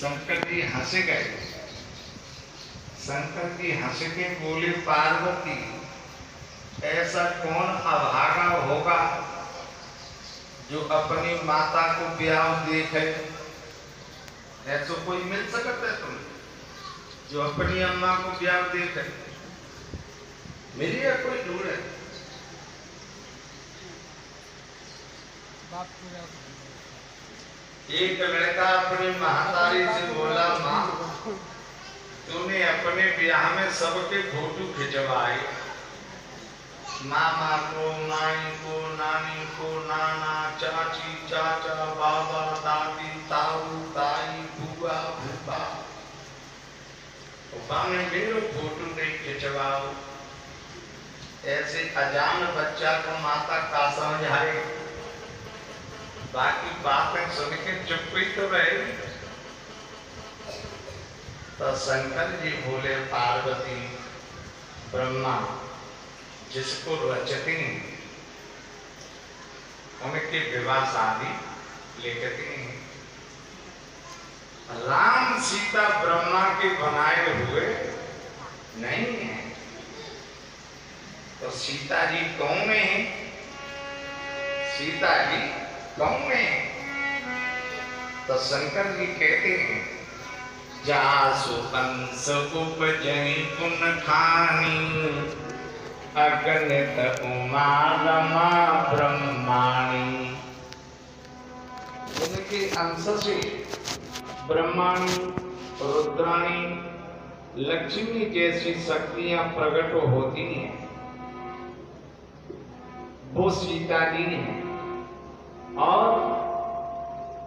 शंकर जी हंस गए। शंकर जी हंस के बोले, पार्वती ऐसा कौन अभागा होगा जो अपनी माता को ब्याह देखे? ऐसा कोई मिल सकता है तुम्हें जो अपनी अम्मा को ब्याह देखे? मेरी या कोई दूर है? एक लड़का अपनी महतारी से बोला, माँ तूने अपने ब्याह में सबके फोटो खिंचवाए, मामा को, माई को, नानी को, नाना, चाची, चाचा, बाबा, दादी, ताऊ, ताई, बुआ, फूफा, में मेरो फोटो नहीं खिंचवाओ। ऐसे अजान बच्चा को माता का समझाए, बाकी बातें सुन के चुप ही तो रहे। तो शंकर जी बोले, पार्वती ब्रह्मा जिसको रचते हैं उनके विवाह शादी लेते हैं। राम सीता ब्रह्मा के बनाए हुए नहीं है। तो सीता जी कौन है? सीता जी कौन है? तो शंकर जी कहते हैं, जासु कंस उपजनि पुन खानी, अगणित उमा रमा ब्रह्माणी। उनके अंश से ब्रह्माणी, रुद्राणी, लक्ष्मी जैसी शक्तियां प्रकट होती हैं। वो सीता जी हैं। और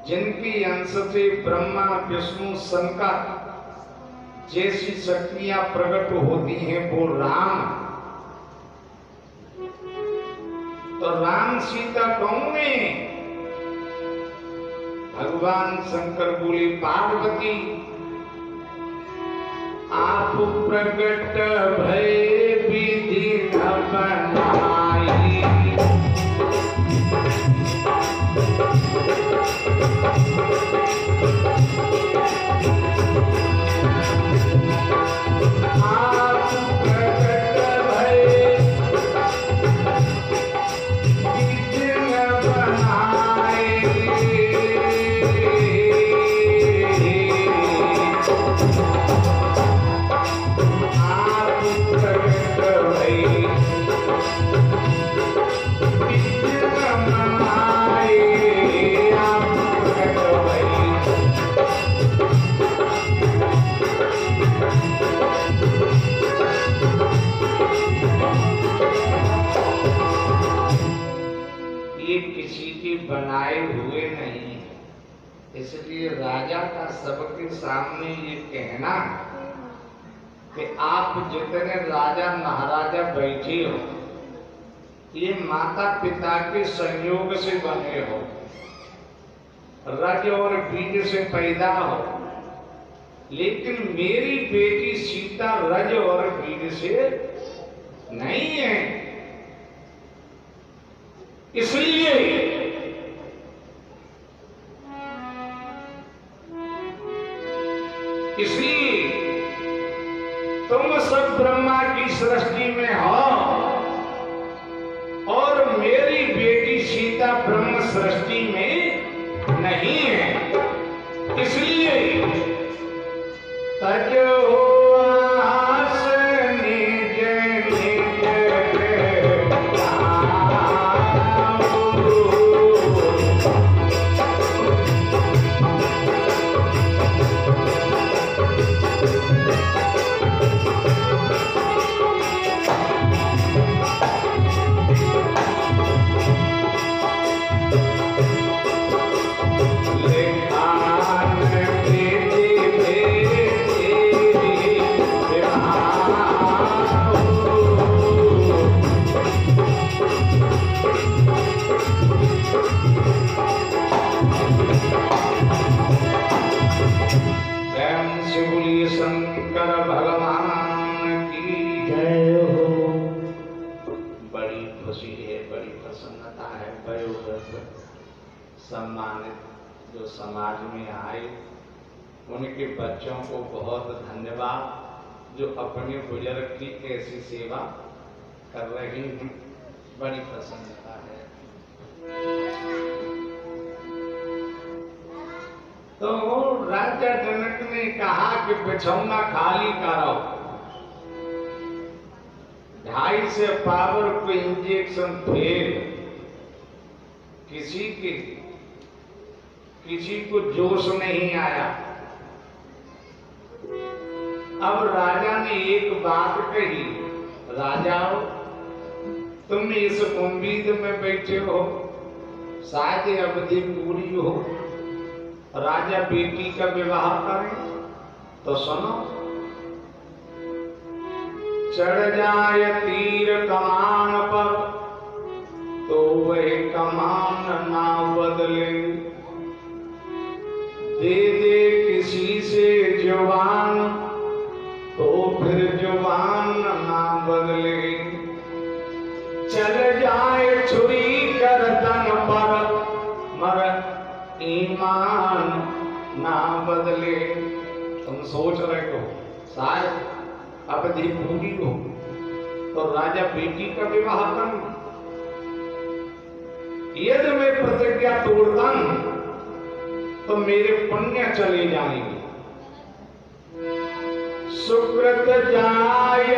जिनके अंश से ब्रह्मा, विष्णु, शंकर जैसी शक्तियां प्रकट होती हैं वो राम। तो राम सीता कौन है? भगवान शंकर बोले, पार्वती आप प्रकट भय विधि न बनाई, बनाए हुए नहीं है। इसलिए राजा का सबके सामने ये कहना कि आप जितने राजा महाराजा बैठे हो ये माता पिता के संयोग से बने हो, रज और बीज से पैदा हो, लेकिन मेरी बेटी सीता रज और बीज से नहीं है। इसलिए तुम सब ब्रह्मा की सृष्टि में हो और मेरी बेटी सीता ब्रह्म सृष्टि में नहीं है। इसलिए तजो शंकर भगवान की जय हो। बड़ी खुशी है, बड़ी प्रसन्नता है। वयोवृद्ध सम्मानित जो समाज में आए उनके बच्चों को बहुत धन्यवाद जो अपने बुजुर्ग की ऐसी सेवा कर रही हैं, बड़ी प्रसन्नता है। तो राजा जनक ने कहा कि बिछौना खाली करो, 250 पावर को इंजेक्शन फेल, किसी को जोश नहीं आया। अब राजा ने एक बात कही, राजाओ तुम इस उम्मीद में बैठे हो शायद अवधि पूरी हो, राजा बेटी का विवाह करें, तो सुनो, चढ़ जाए तीर कमान पर तो वह कमान ना बदले, दे दे किसी से जुबान तो फिर जुबान ना बदले, चल जाए छुरी गर्दन पर मर ईमान ना बदले। तुम सोच रहे हो शायद अवधि पूरी हो तो राजा बेटी का विवाह करूं, यदि मैं प्रतिज्ञा तोड़ता हूं तो मेरे पुण्य चले जाएंगे। सुकृत जाय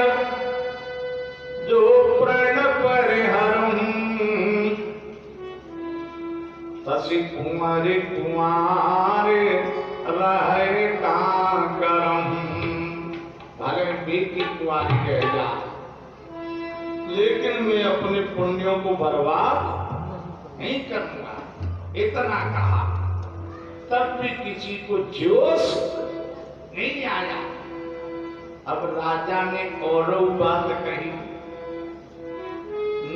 जो प्रण पर हरम, तसी कुमारे कुमारे रहे का करम। भले बेटी कुमारी कह जा, लेकिन मैं अपने पुण्यों को बर्बाद नहीं करूंगा, इतना कहा। तब भी किसी को जोश नहीं आया। अब राजा ने और बात कही,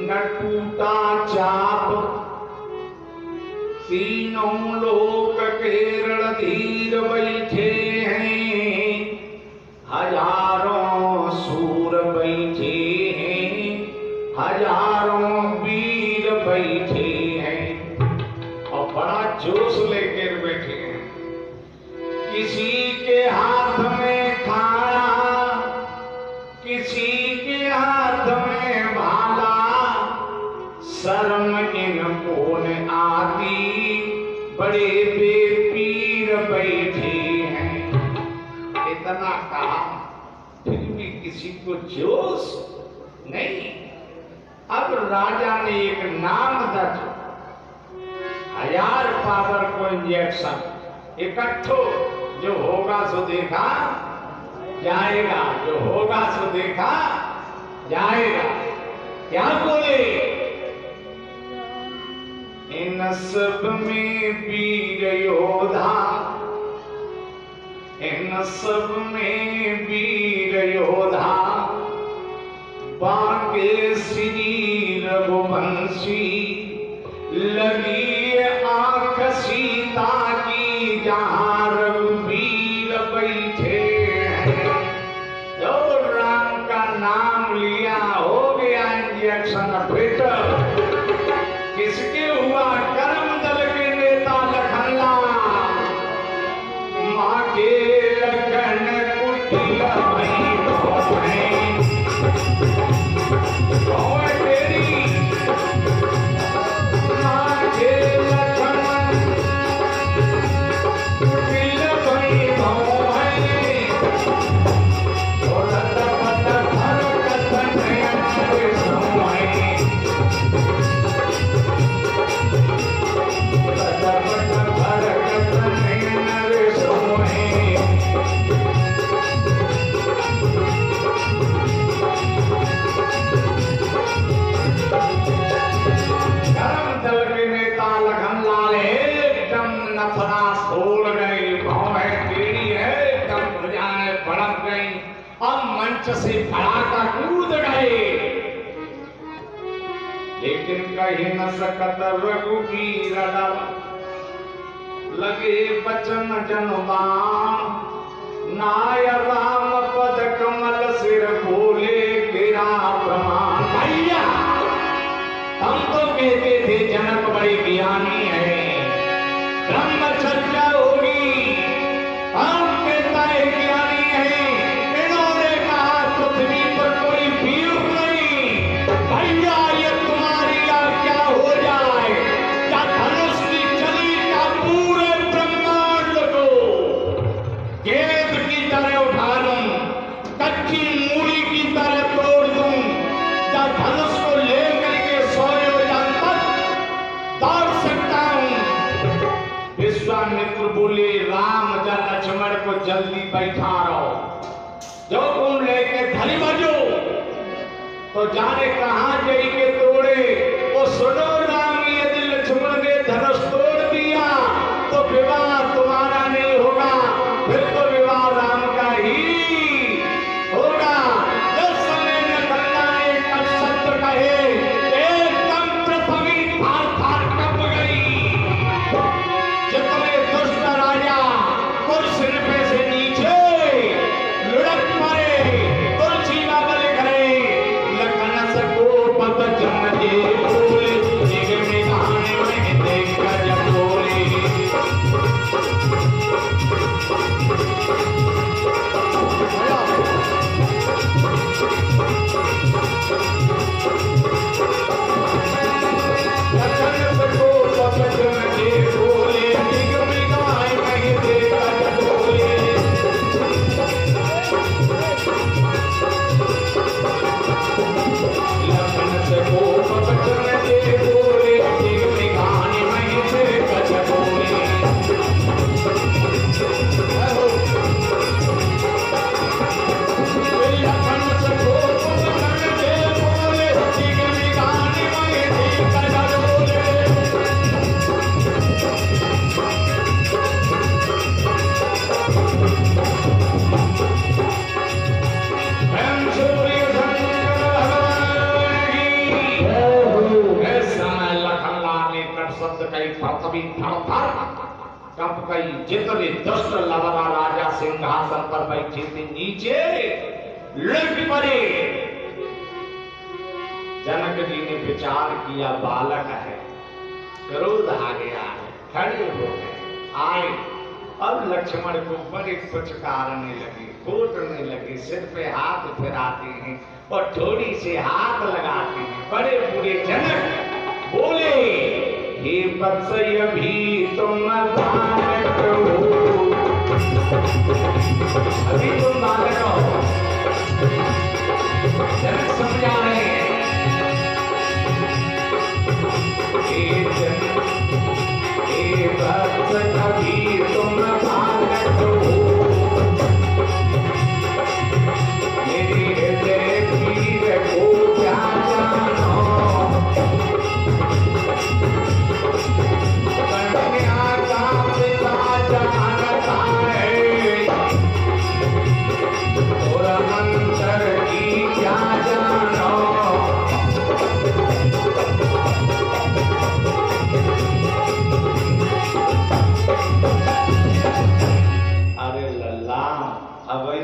न टूटा चाप तीनों लोक के रणधीर बैठे हैं, हजारों सूर बैठे हैं, हजारों वीर बैठे हैं और बड़ा जोश लेकर बैठे हैं। किसी के हाथ में खाना, किसी के हाथ में भाला, शर्म इनको न आती, बड़े बेपीर बैठे हैं। इतना कहा फिर भी किसी को जोश नहीं। अब राजा ने एक नाम दर्ज, 1000 पावर को इंजेक्शन इकट्ठो, जो होगा सो देखा जाएगा, जो होगा सो देखा जाएगा। क्या बोले, इन सब में वीर योधा, इन सब में वीर योधा, बांके श्री रघुवंशी, लगी आंख सीता की जहां रघुवीर बैठे हैं। जो राम का नाम लिया हो गया इंजेक्शन फिट। किसके हुआ, करम दल के नेता लखनलाल, माँ के लखन कुटिया भाई तेरी, माँ के लखन कुटिया भाई भाई, और लता भर कतन नयन समाए, से फड़ाका कूद गए, लेकिन कहीं न सकत रघुवीर डर, लगे बचन जनबान, नाय राम पद कमल सिर बोले गिरा प्रमाण। भैया हम तो कहते थे जनक बड़े ज्ञानी है, ब्रह्मचर्या होगी, हम जल्दी बैठा रहो, जो तुम लेके धरी बजो तो जाने कहां जई के तोड़े। वो सुनो राम, यदि लक्ष्मण ने धनुष तोड़ दिया तो विवाह तुम्हारा नहीं होगा, फिर तो विवाह राम का ही होगा। जिस समय नखल्ला ने कब सत्य कहे, एकदम पृथ्वी फाड़ फाड़ कप गई। जितने दुष्ट राजा कुर्सी पे से नीचे लुढ़क पड़े, तुलसी बाबा लिख रहे, लखन सको पत जन जे बोले, जग में कहानी में देख कर जब बोले। जितने दुष्ट लवरा राजा सिंहासन पर बैठे थे नीचे लुढ़क पड़े। जनक जी ने विचार किया, बालक है, क्रोध आ गया है, खड़े हो गए, आए। अब लक्ष्मण को बड़े पुचकारने लगे, कूटने लगे, सिर पे हाथ फिराते हैं और थोड़ी से हाथ लगाते हैं। बड़े बुरे जनक बोले, हे वत्स अभी तुम बालक हो, अभी तुम बालक हो। जनक समझा रहे हैं, हे वत्स अभी तुम बालक हो, मेरी हृदय पीर को क्या जानो।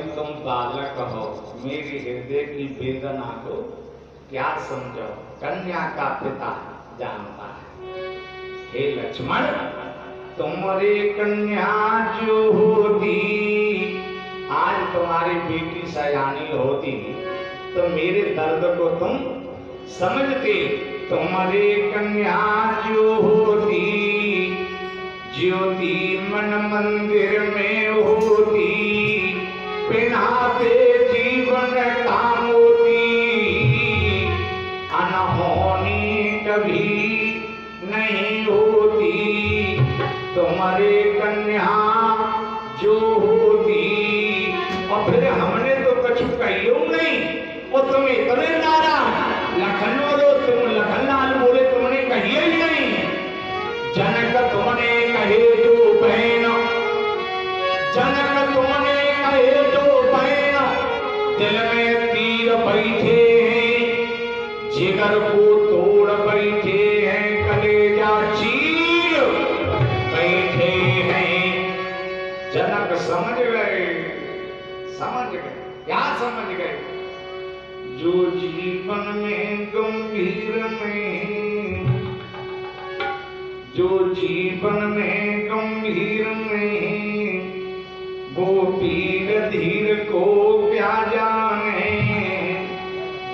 तुम बालक हो, मेरी हृदय की वेदना को क्या समझो, कन्या का पिता जानता है। हे लक्ष्मण, तुम्हारी कन्या जो होती, आज तुम्हारी बेटी सयानी होती तो मेरे दर्द को तुम समझते। तुम्हारी कन्या जो होती, ज्योति मन मंदिर में होती, पिन्हाते जीवन का मोती, अनहोनी कभी नहीं होती। तुम्हारे कन्या जो होती, और फिर हमने तो कुछ कहियो नहीं, और तुम इतने नाराज लखन बोलो, तुम लखनलाल बोले तुमने कहिए ही नहीं। जनक तुमने कहे जो बहन, जनक तुमने कहे जो बहन, दिल में तीर बैठे हैं, जिगर को तोड़ बैठे हैं, कलेजा चीर बैठे हैं। जनक समझ गए, समझ गए, क्या समझ गए? जो जीवन में गंभीर में, जो जीवन में गंभीर में, वो पीर धीर को क्या जाने,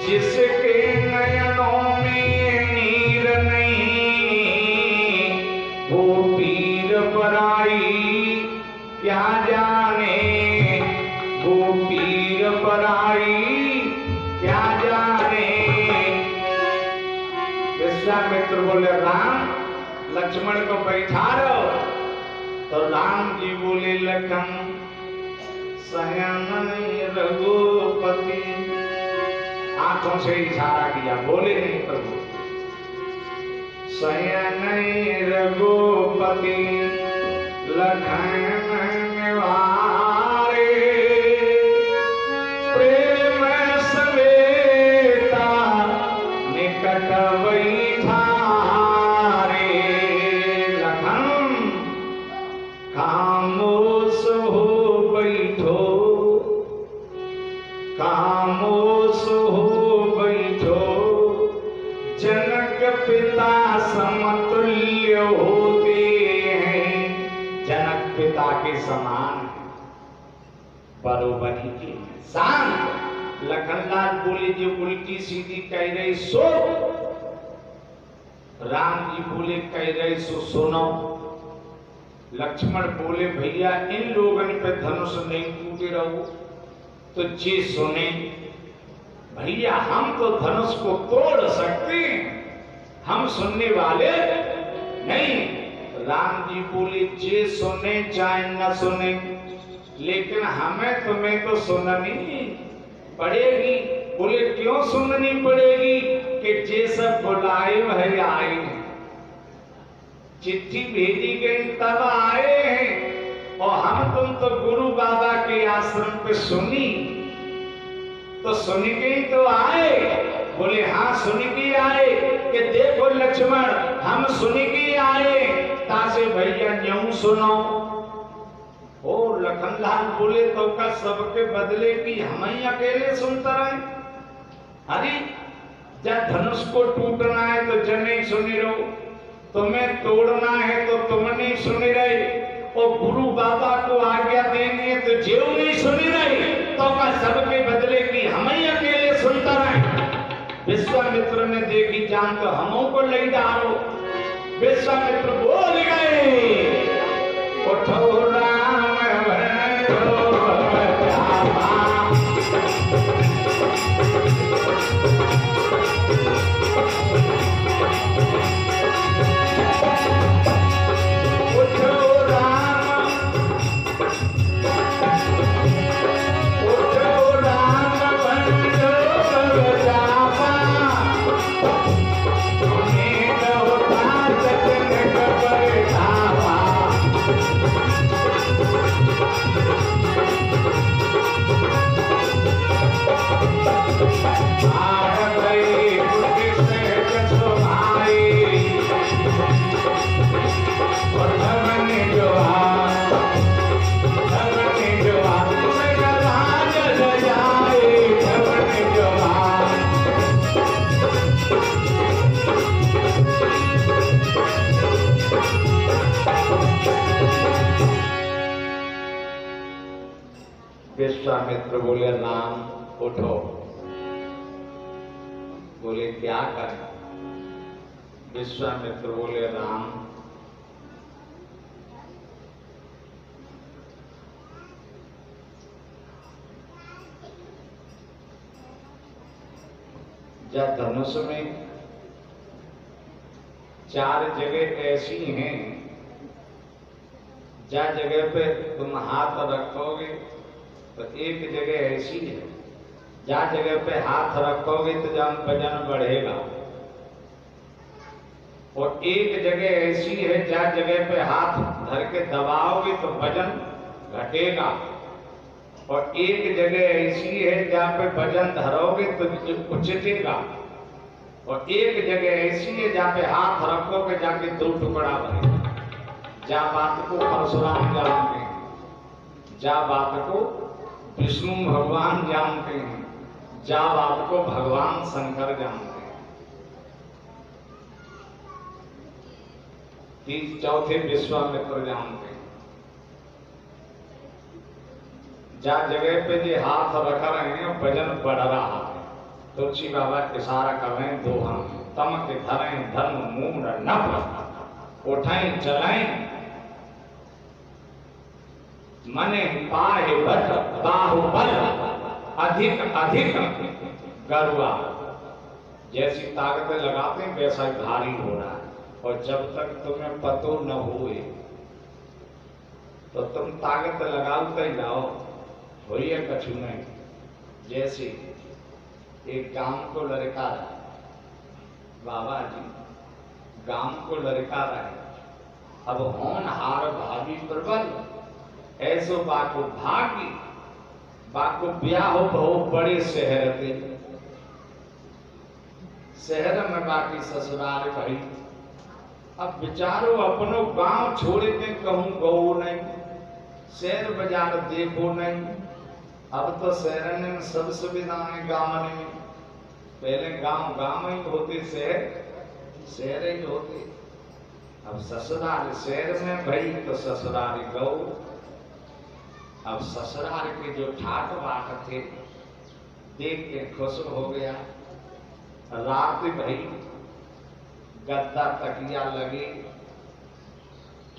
जिसके नयनों में नीर नहीं, वो पीर पराई क्या जाने, वो पीर पराई क्या जाने। विश्वामित्र बोले, राम लक्ष्मण को बैठा रहो। तो राम जी बोले, लखन शयन रघुपति, आंखों से इशारा किया, बोले नहीं प्रभु। शयन रघुपति लखन निवारे, प्रेम सवेता निकट बैठारे। लखन खामोश हो बैठो, खामोश हो बैठो, जनक पिता समतुल्य होते हैं। जनक पिता के समान बरोबरी के शांत। लखनलाल बोले जो उल्टी सीधी कह रही सो, राम जी बोले कह रहे सो सुनो। लक्ष्मण बोले भैया इन लोगों पे धनुष नहीं टूटे रहो तो जी सुने। भैया हम तो धनुष को तोड़ सकते हैं, हम सुनने वाले नहीं। राम जी बोले जे सुने चाहे न सुने, लेकिन हमें तुम्हें तो सुननी पड़ेगी। बोले क्यों सुननी पड़ेगी? कि जे सब बुलाए वह आए, चिट्ठी भेजी गई तब आए हैं, और हम तुम तो गुरु बाबा के आश्रम पे सुनी तो सुन के ही तो आए। बोले हाँ सुन के आए। कि देखो लक्ष्मण हम सुन के आए, तासे भैया न्यू सुनो। ओ लखनलाल बोले तो का सबके बदले की हम ही अकेले सुनता रहे। अरे जब धनुष को टूटना है तो जने सुनी रहो, तुम्हें तोड़ना है तो तुम नहीं सुनी रहे, और गुरु बाबा को आज्ञा देनी है तो जेव नहीं सुनी रहे, तो का सबके बदले की हम ही अकेले सुनता रहे। विश्वामित्र ने देखी जान तो हमों को ले डालो। विश्वामित्र बोल गए उठो राम भजो भगवान। विश्वामित्र बोले राम उठो। बोले क्या करें? विश्वामित्र बोले राम जब धनुष में 4 जगह ऐसी हैं, जहाँ जगह पे तुम हाथ रखोगे तो एक जगह ऐसी है, जहाँ जगह पे हाथ रखोगे तो जहाँ वजन बढ़ेगा, और एक जगह ऐसी है जहाँ जगह पे हाथ धर के दबाओगे तो वजन घटेगा, और एक जगह ऐसी है जहाँ पे वजन धरोगे तो उछटेगा, और एक जगह ऐसी है जहाँ पे हाथ रखोगे जाके 2 टुकड़ा बनेगा। जहाँ बात को परशुराम जानते हैं, जहाँ बात को विष्णु भगवान जानते हैं, जहाँ बात को भगवान शंकर जानते हैं। 4थे विश्वामित्र जानते हैं। जहाँ जगह पे जो हाथ रख रहे हैं वजन बढ़ रहा है, तुलसी बाबा इशारा कर रहे हैं 2 हाथ, तम के धरें धर्म मूड नभ, उठाएं चलाएं मने पाए बल बाहुबल, अधिक अधिक गरुआ। जैसी ताकतें लगाते हैं वैसा ही भारी हो रहा है, और जब तक तुम्हें पतो न हुए तो तुम ताकत लगाते ही जाओ, हुई है कछु नहीं। जैसे एक गांव को लड़का रहा, बाबा जी गांव को लड़का रहे, अब होनहार भाभी प्रबल, ऐसो बाको भागी, बाको ब्याह हो बहु बड़े शहर के, शहर में बाकी ससुराल भाई। अब बेचारो अपनो गांव छोड़े के कहूं गौ नहीं, शहर बाजार देखो नहीं। अब तो शहर में सब सुविधाएं गांव में, पहले गांव गांव ही होते, शहर शहर ही होते। अब ससुराल शहर में भाई तो ससुराल गौ। अब ससुराल के जो ठाट बाट थे देख के खुश हो गया। रात भाई गद्दा तकिया लगे,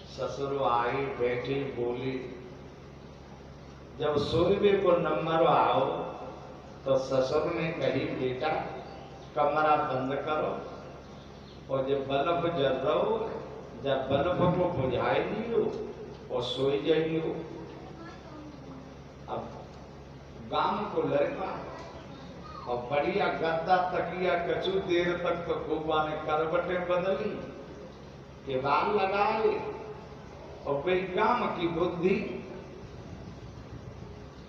ससुर आए बैठे बोले। जब सूर्य को नंबर आओ तो ससुर ने कही बेटा कमरा बंद करो, और जब बल्ब जल रहो, जब बल्ब को बुझाई दियो और सोई जाइयो। अब गांव को लड़का और बढ़िया गद्दा तकिया, कछु देर तक तो खूबा ने करवटें बदली, केवाल लगाए, और फिर गांव की बुद्धि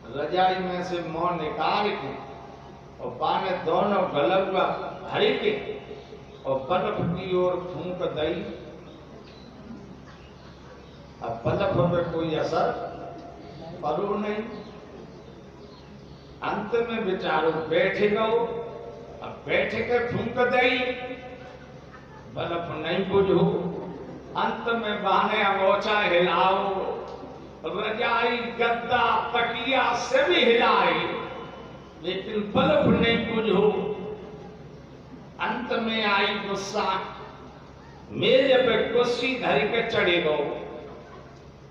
रजाई में से मुंह निकाल के और बाने दोनों गलगुआ भरी के और बल्ब की ओर फूंक दई। अब बल्ब पर कोई असर पड़ो नहीं। अंत में बेचारो बैठे गो, अब बैठ के फूंक दई, बल्ब नहीं बुझो। अंत में बहाने अंगोछा हिलाओ, रजाई गद्दा तकिया से भी हिलाई, लेकिन बल्ब नहीं बुझो। अंत में आई गुस्सा, मेज पे कुर्सी धर के चढ़े गो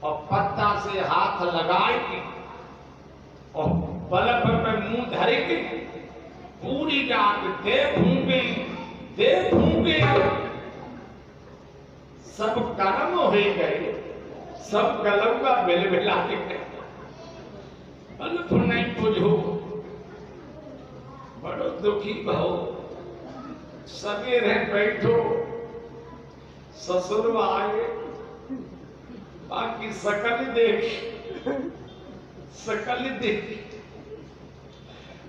और पत्ता से हाथ लगाए के और बल्ब में मुंह धर के पूरी रात दे फूंके सब कर्म हो गए, सब गलौका बिलबिला के बल्ब नहीं बुझो। बड़ो दुखी भाव, सवेरे बैठो, ससुर आए, बाकी सकल देख।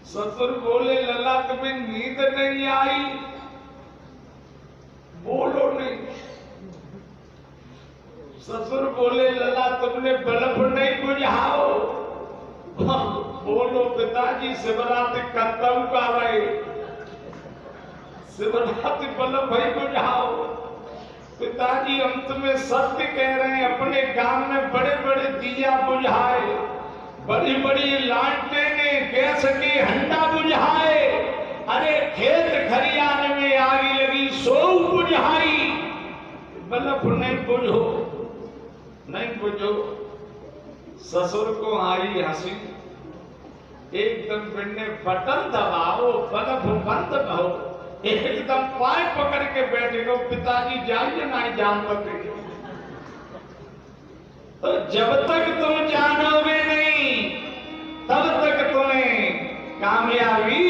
ससुर बोले लला तुम्हें नींद नहीं आई, बोलो नहीं। ससुर बोले लला तुमने बल्ब नहीं बुझाओ, बोलो पिताजी शिवरात्रि कर्तव्य का रहे, शिवरात्रि बल्ब भाई बुझाओ। पिताजी हम तुम्हें सत्य कह रहे हैं, अपने गांव में बड़े बड़े दिया बुझाए, बड़ी बड़ी लालटेने गैस के हंडा बुझाए, अरे खेत खरियान में आग लगी सो बुझाई, बल्ब नहीं बुझो, नहीं बुझो। ससुर को आई हंसी, एकदम बिन्ने बटन दबाओ, बल्ब बंद कहो, एकदम पाए पकड़ के बैठे गो। पिताजी जाइए नहीं जान सकते, तो जब तक तुम जानोगे नहीं तब तक तुम्हें कामयाबी।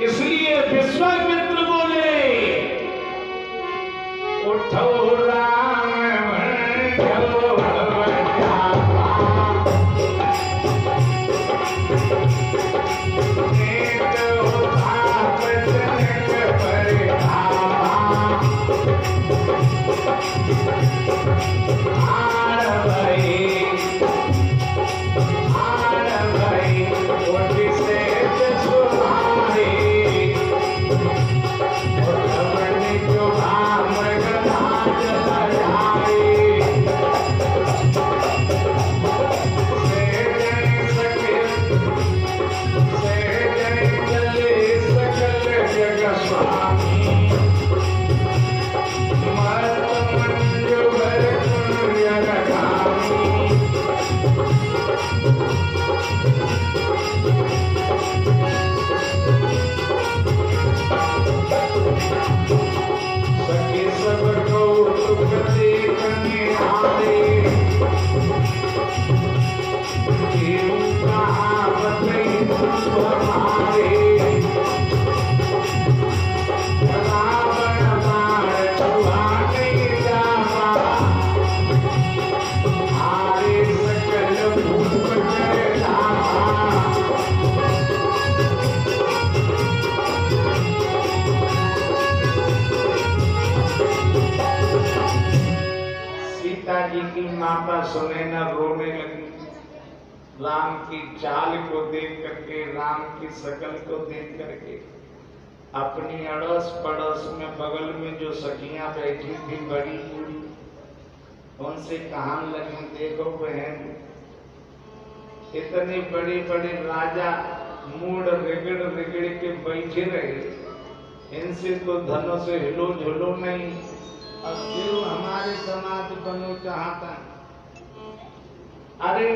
इसलिए विश्वामित्र बोले उठो राम Ah सुनैना रोने लगी। राम की चाल को देख करके, राम की शकल को देख करके। अपनी अड़ोस पड़ोस में बगल में जो सखियां बैठी थी बड़ी बूढ़ी, उनसे कहने लगी, देखो बहन, इतने बड़े बड़े राजा मूड रिगड़ रिगड़ के बैठे रहे, इनसे तो धनुष हिलो झुलो नहीं। अब क्यों हमारे समाज बनो चाहता है? अरे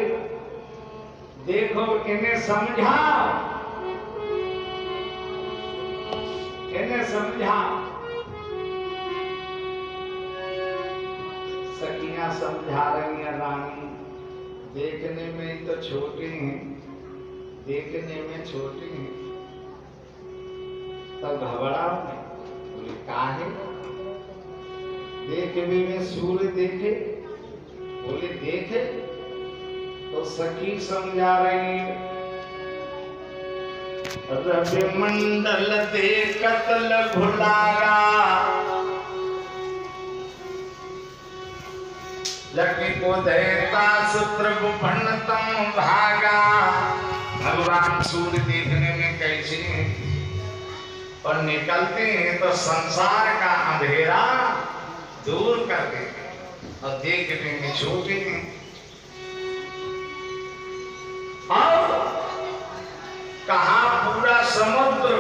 देखो, इन्हें समझाओ, इन्हें समझाओ। सखियां समझा रही हैं, रानी देखने में तो छोटी हैं, देखने में छोटी हैं, तो घबराओ नहीं। बोले काहे? देखने में सूर्य देखे? बोले देखे। तो सखी समझा रही है, रवि मंडल देखत लघुलागा, लकी को देता सूत्र भुवनतम भागा। भगवान सूर्य देखने में कैसे हैं और निकलते हैं तो संसार का अंधेरा दूर कर देते हैं और देखने में छोटे हैं। और कहा पूरा समुद्र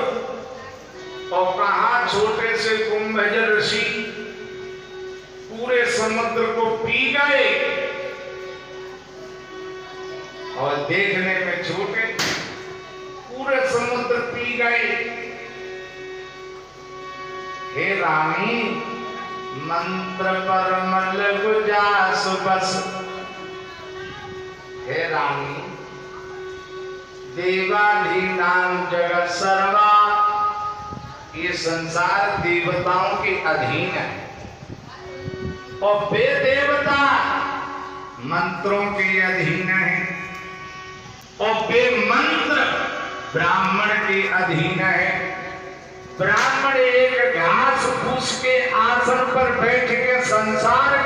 और कहा छोटे से कुंभजर ऋषि पूरे समुद्र को पी गए और देखने में छोटे, पूरे समुद्र पी गए। हे रानी, मंत्र पर मल गुजास बस। हे रानी, देवाधीनाम जगत सर्वा, ये संसार देवताओं के अधीन है और वे देवता मंत्रों के अधीन है और वे मंत्र ब्राह्मण के अधीन है। ब्राह्मण एक घास फूस के आसन पर बैठ के संसार